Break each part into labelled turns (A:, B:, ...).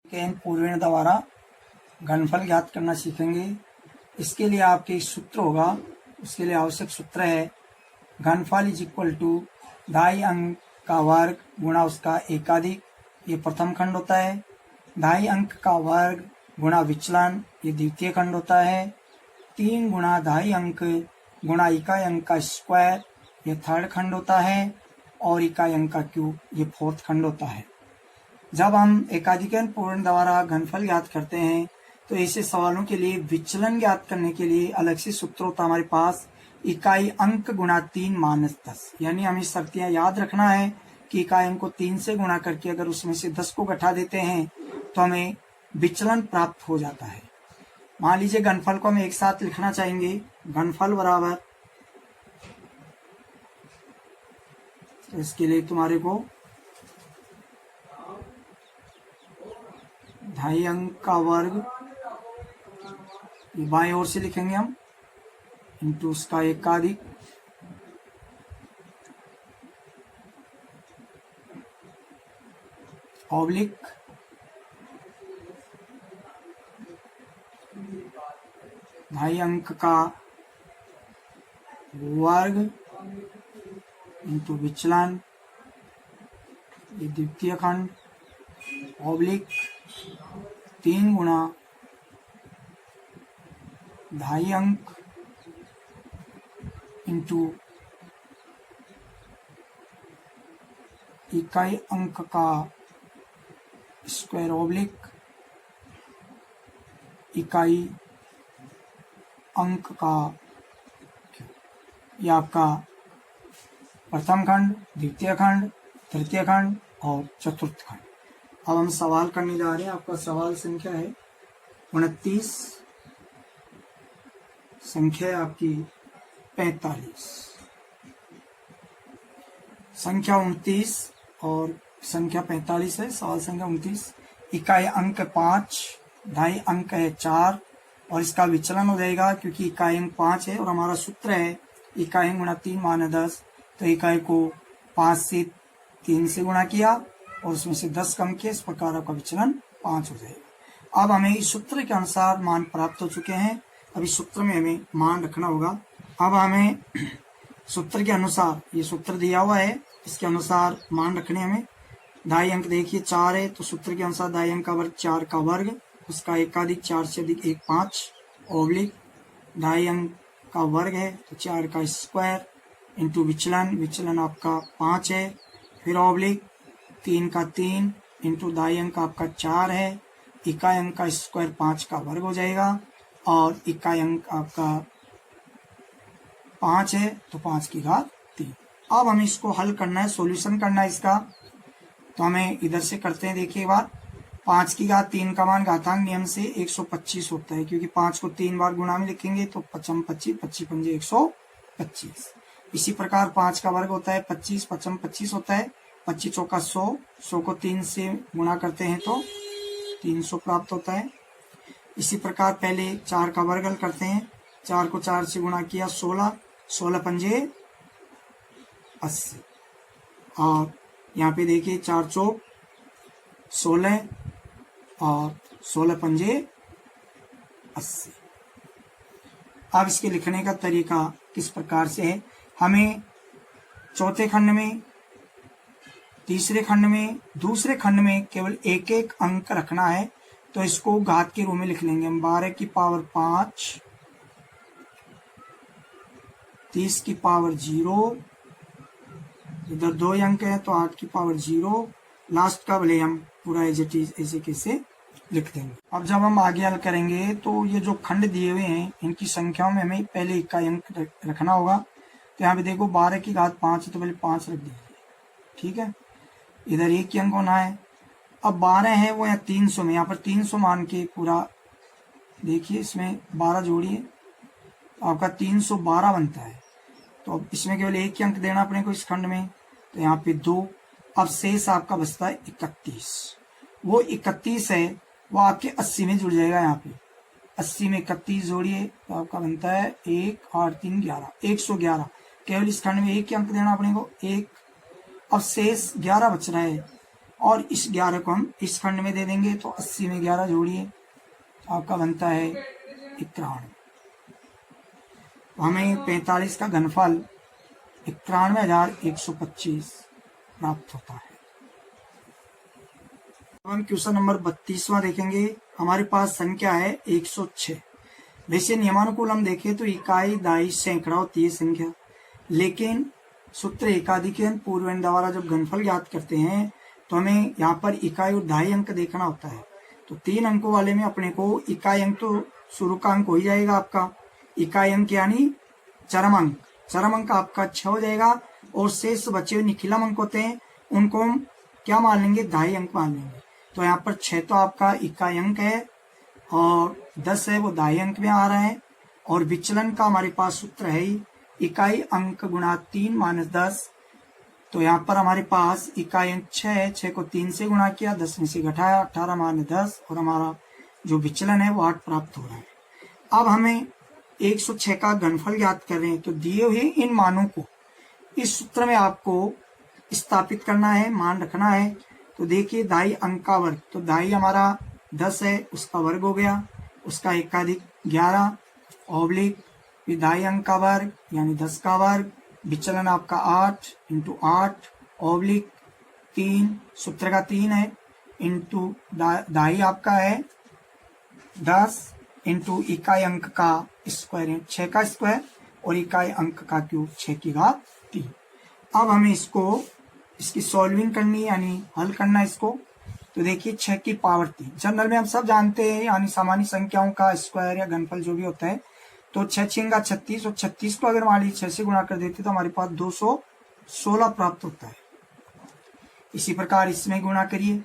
A: के पूर्वेण द्वारा घनफल ज्ञात करना सीखेंगे। इसके लिए आपके एक सूत्र होगा, उसके लिए आवश्यक सूत्र है घनफल इज इक्वल टू ढाई अंक का वर्ग गुणा उसका एकाधिक, ये प्रथम खंड होता है। ढाई अंक का वर्ग गुणा विचलन, ये द्वितीय खंड होता है। 3 गुणा ढाई अंक गुणा इकाई अंक का स्क्वायर, ये थर्ड खंड होता है। और इकाई अंक का क्यूब, ये फोर्थ खंड होता है। जब हम एकाधिकरण पूर्ण द्वारा घनफल ज्ञात करते हैं तो ऐसे सवालों के लिए विचलन ज्ञात करने के लिए अलग से सूत्र होता है हमारे पास, इकाई अंक गुणा 3 माइनस 10। यानी हमें शर्तियां याद रखना है कि इकाई अंक को 3 से गुणा करके अगर उसमें से 10 को घटा देते हैं तो हमें विचलन प्राप्त हो जाता है। मान लीजिए घनफल को हम एक साथ लिखना चाहेंगे, घनफल बराबर, तो इसके लिए तुम्हारे को ढाई अंक का वर्ग, बाएं ओर से लिखेंगे हम, इंटू उसका एकाधिक, ऑब्लिक ढाई अंक का वर्ग इंटू विचलन, ये द्वितीय खंड, ऑब्लिक 3 गुणा ढाई अंक इंटू इकाई अंक का स्क्वायर, ऑब्लिक इकाई अंक का, यह आपका प्रथम खंड, द्वितीय खंड, तृतीय खंड और चतुर्थ खंड। अब हम सवाल करने जा रहे हैं। आपका सवाल संख्या है 29, संख्या है आपकी 45, संख्या 29 और संख्या 45 है। सवाल संख्या 29, इकाई अंक 5, ढाई अंक है 4 और इसका विचलन हो जाएगा क्योंकि इकाई अंक 5 है और हमारा सूत्र है इकाई गुणा 3 माइनस 10। तो इकाई को 5 से 3 से गुणा किया और उसमें से 10 कम किया, इस प्रकार आपका विचलन 5 हो जाएगा। अब हमें इस सूत्र के अनुसार मान प्राप्त हो चुके हैं। अब इस सूत्र में हमें मान रखना होगा। अब हमें सूत्र के अनुसार, ये सूत्र दिया हुआ है, इसके अनुसार मान रखने हमें। ढाई अंक देखिए 4 है, तो सूत्र के अनुसार ढाई अंक का वर्ग 4 का वर्ग, उसका एकाधिक 4 से अधिक 1 5, ऑब्लिक ढाई अंक का वर्ग है तो 4 का स्क्वायर इंटू विचलन, विचलन आपका 5 है, फिर ऑब्लिक 3 का 3 इंटू ढाई अंक आपका 4 है, इकाई अंक का स्क्वायर 5 का वर्ग हो जाएगा और इकाई अंक आपका 5 है तो 5 की घात 3। अब हमें इसको हल करना है, सॉल्यूशन करना है इसका, तो हमें इधर से करते हैं। देखिए एक बार, 5 की घात 3 का मान घातांक नियम से 125 होता है क्योंकि 5 को 3 बार गुणा में लिखेंगे तो 55 25 25 पंजे 125। इसी प्रकार 5 का वर्ग होता है 25, 55 25 होता है, 25 चौका 100, 100 को 3 से गुणा करते हैं तो 300 प्राप्त होता है। इसी प्रकार पहले 4 का वर्ग हल करते हैं, 4 को 4 से गुणा किया 16, 16 पंजे 80 और यहाँ पे देखिए 4 चौक 16 और 16 पंजे 80। अब इसके लिखने का तरीका किस प्रकार से है, हमें चौथे खंड में, तीसरे खंड में, दूसरे खंड में केवल एक एक अंक रखना है तो इसको घात के रूप में लिख लेंगे हम। 12 की पावर 5, 30 की पावर 0, इधर 2 अंक है तो 8 की पावर 0, लास्ट का भले हम पूरा एज इट इज ऐसे कैसे लिख देंगे। अब जब हम आगे हल करेंगे तो ये जो खंड दिए हुए हैं इनकी संख्याओं में हमें पहले इकाई अंक रखना होगा। तो यहाँ पे देखो 12 की घात 5 है तो पहले 5 रख दीजिए, ठीक है। इधर एक ही अंक होना है। अब 12 है वो यहाँ 300 में, यहाँ पर 300 मान के पूरा देखिए, इसमें 12 जोड़िए तो आपका 312 बनता है। तो अब इसमें केवल एक ही अंक देना अपने को इस खंड में, तो यहाँ पे 2। अब शेष आपका बचता है 31। वो 31 है वो आपके 80 में जुड़ जाएगा। यहाँ पे 80 में 31 जोड़िए तो आपका बनता है 1 8 3 11, 111। केवल इस खंड में एक ही अंक देना अपने को, 1। अब शेष 11 बच रहा है, और इस 11 को हम इस खंड में दे देंगे, तो 80 में 11 जोड़िए तो आपका बनता है 91। हमें 45 का घनफल 91,125 प्राप्त होता है। हम क्वेश्चन नंबर 32वां देखेंगे। हमारे पास संख्या है 106। वैसे नियमानुकूल हम देखें तो इकाई, दाई, सैकड़ा होती है संख्या, लेकिन सूत्र एकाधिक पूर्व द्वारा जब घनफल ज्ञात करते हैं तो हमें यहाँ पर इकाई और दाई अंक देखना होता है। तो 3 अंकों वाले में अपने को इकाई अंक तो शुरू का अंक हो ही जाएगा आपका, इकाई अंक यानी चरम अंक, चरम अंक आपका 6 हो जाएगा, और शेष बचे हुए निखिलम अंक होते हैं उनको हम क्या मान लेंगे, दाई अंक मान लेंगे। तो यहाँ पर 6 तो आपका इकाई अंक है और 10 है वो दाई अंक में आ रहा है, और विचलन का हमारे पास सूत्र है ही इकाई अंक गुणा 3 माइनस 10। तो यहाँ पर हमारे पास इकाई अंक 6 है, 6 को 3 से गुणा किया, 10 में से घटाया, 18 माइनस 10, और हमारा जो विचलन है वो 8 प्राप्त हो रहा है। अब हमें 106 का घनफल ज्ञात कर रहे हैं, तो दिए हुए इन मानों को इस सूत्र में आपको स्थापित करना है, मान रखना है। तो देखिए दाई अंक का वर्ग, तो दाई हमारा 10 है, उसका वर्ग हो गया, उसका एकाधिक 11 ऑब्लिक दाई अंक का वर्ग यानी 10 का वर्ग, विचलन आपका 8 इंटू 8 ऑब्लिक 3, सूत्र का 3 है, इंटू दाई आपका है 10 इंटू इकाई अंक का स्क्वायर 6 का स्क्वायर, और इकाई अंक का क्यूब 6 की घात 3। अब हमें इसकी सॉल्विंग करनी है यानी हल करना है इसको। तो देखिए 6 की पावर 3 जनरल में हम सब जानते हैं, यानी सामान्य संख्याओं का स्क्वायर या घनफल जो भी होता है। तो 6 6 36, और 36 को अगर मान लीजिए 6 से गुणा कर देते तो हमारे पास 216 प्राप्त होता है। इसी प्रकार इसमें गुणा करिए,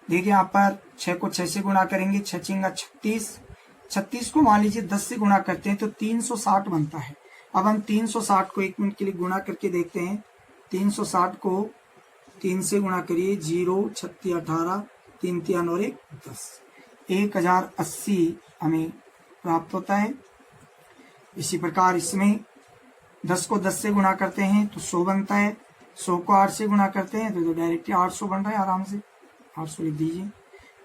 A: देखिए यहाँ पर 6 को 6 से गुणा करेंगे, 6 6 36, 36 को मान लीजिए 10 से गुणा करते हैं तो 360 बनता है। अब हम 360 को 1 मिनट के लिए गुणा करके देखते हैं। 360 को 3 से गुणा करिए, 0 36 18 3 3 और 1 10, 1080 हमें प्राप्त होता है। इसी प्रकार इसमें 10 को 10 से गुणा करते हैं तो 100 बनता है, 100 को 8 से गुणा करते हैं तो डायरेक्टली 800 बन रहा है, आराम से 800 लिख दीजिए।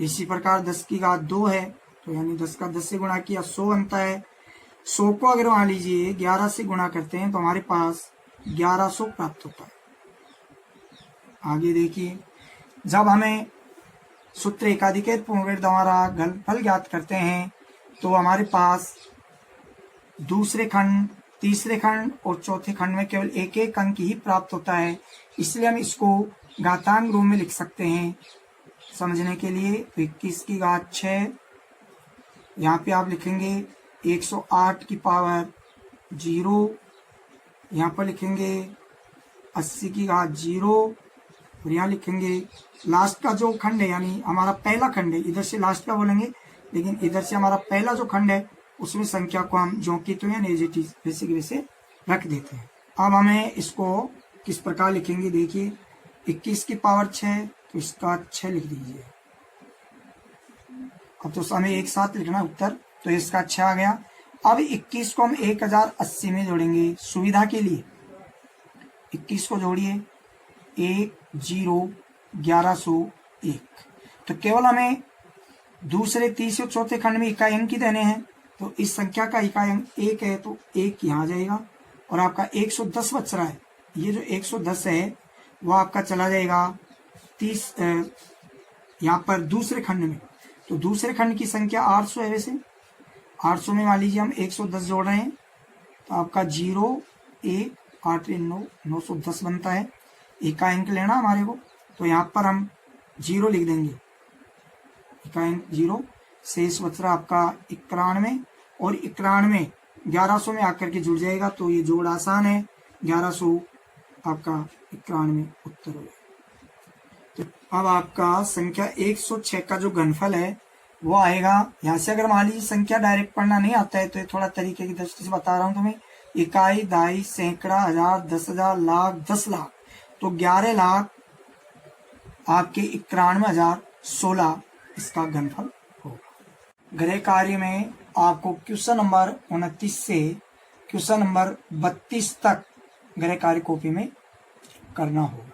A: इसी प्रकार 10 की घात 2 है, तो यानी 10 का 10 से गुणा किया 100 बनता है। 100 को अगर मान लीजिए 11 से गुणा करते हैं तो हमारे पास 1100 प्राप्त होता है। आगे देखिए, जब हमें सूत्र एकाधिक पूर्ण द्वारा घनफल ज्ञात करते हैं तो हमारे पास दूसरे खंड, तीसरे खंड और चौथे खंड में केवल एक एक अंक ही प्राप्त होता है, इसलिए हम इसको घातांक रूप में लिख सकते हैं समझने के लिए। तो 21 की घात 6, यहाँ पे आप लिखेंगे 108 की पावर 0, यहाँ पर लिखेंगे 80 की घात 0, और यहाँ लिखेंगे लास्ट का जो खंड है यानी हमारा पहला खंड है, इधर से लास्ट का बोलेंगे, लेकिन इधर से हमारा पहला जो खंड है उसमें संख्या को हम जो की तो यानी एजिटिव वैसे के वैसे रख देते हैं। अब हमें इसको किस प्रकार लिखेंगे, देखिए 21 की पावर 6, तो इसका 6 लिख दीजिए। अब तो हमें एक साथ लिखना उत्तर, तो इसका 6 आ गया। अब 21 को हम 1080 में जोड़ेंगे सुविधा के लिए। 21 को जोड़िए, 1 0 1101, तो केवल हमें दूसरे, तीसरे, चौथे खंड में इकाई अंक ही देने हैं। तो इस संख्या का इकाई अंक 1 है तो 1 यहाँ आ जाएगा, और आपका 110 बच रहा है। ये जो 110 है वो आपका चला जाएगा 30 यहाँ पर दूसरे खंड में। तो दूसरे खंड की संख्या 800 है, वैसे 800 में मान लीजिए हम 110 जोड़ रहे हैं तो आपका 0 1 8 9 910 बनता है। इकाई अंक लेना हमारे को, तो यहाँ पर हम 0 लिख देंगे, इकाई अंक 0, शेष बच रहा आपका 91, और 91 1100 में आकर के जुड़ जाएगा, तो ये जोड़ आसान है। 1100 आपका 91 उत्तर हो जाएगा। तो अब आपका संख्या 106 का जो घनफल है वो आएगा यहाँ से। अगर मान लीजिए संख्या डायरेक्ट पढ़ना नहीं आता है तो ये थोड़ा तरीके की दृष्टि से बता रहा हूँ तुम्हें। इकाई, दाई, सैकड़ा, हजार, 10,000, लाख, 10 लाख, तो 11 लाख आपके 91,016 इसका घनफल होगा। गृह कार्य में आपको क्वेश्चन नंबर 29 से क्वेश्चन नंबर 32 तक गृह कार्य कॉपी में करना होगा।